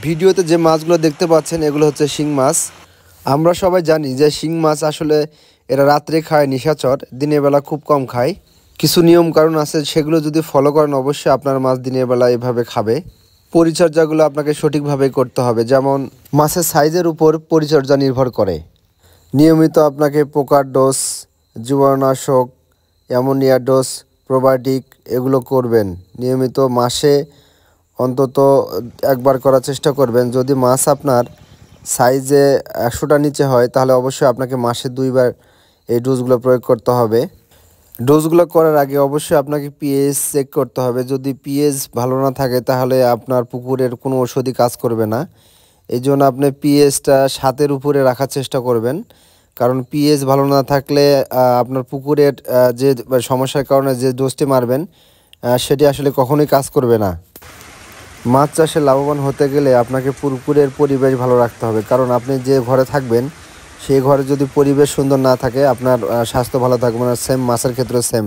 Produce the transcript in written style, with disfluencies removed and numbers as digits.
ভিডিওতে যে মাছগুলো দেখতে পাচ্ছেন এগুলো হচ্ছে শিং মাছ। আমরা সবাই জানি যে শিং মাছ আসলে এরা রাত্রে খায় নিশাচর, দিনের বেলা খুব কম খায়। কিছু নিয়ম কারণ আছে, সেগুলো যদি ফলো করেন অবশ্যই আপনার মাছ দিনের বেলা এভাবে খাবে। পরিচর্যাগুলো আপনাকে সঠিকভাবে করতে হবে, যেমন মাছের সাইজের উপর পরিচর্যা নির্ভর করে। নিয়মিত আপনাকে পোকার ডোজ, জীবাণুনাশক, অ্যামোনিয়া ডোজ, প্রোবায়োটিক এগুলো করবেন। নিয়মিত মাসে অন্তত একবার করার চেষ্টা করবেন। যদি মাছ আপনার সাইজে 100টার নিচে হয় তাহলে অবশ্যই আপনাকে মাসে 2বার এই ডোজগুলো প্রয়োগ করতে হবে। ডোজগুলো করার আগে অবশ্যই আপনাকে পিএইচ চেক করতে হবে। যদি পিএইচ ভালো না থাকে তাহলে আপনার পুকুরের কোনো ওষুধই কাজ করবে না। এই জন্য আপনি পিএইচটা 7-এর উপরে রাখার চেষ্টা করবেন, কারণ পিএইচ ভালো না থাকলে আপনার পুকুরের যে সমস্যার কারণে যে ডোজটি মারবেন সেটি আসলে কখনোই কাজ করবে না। মাছ চাষে লাভবান হতে গেলে আপনাকে পুকুরের পরিবেশ ভালো রাখতে হবে, কারণ আপনি যে ঘরে থাকবেন সেই ঘরে যদি পরিবেশ সুন্দর না থাকে আপনার স্বাস্থ্য ভালো থাকবে না। সেম মাছের ক্ষেত্রে সেম।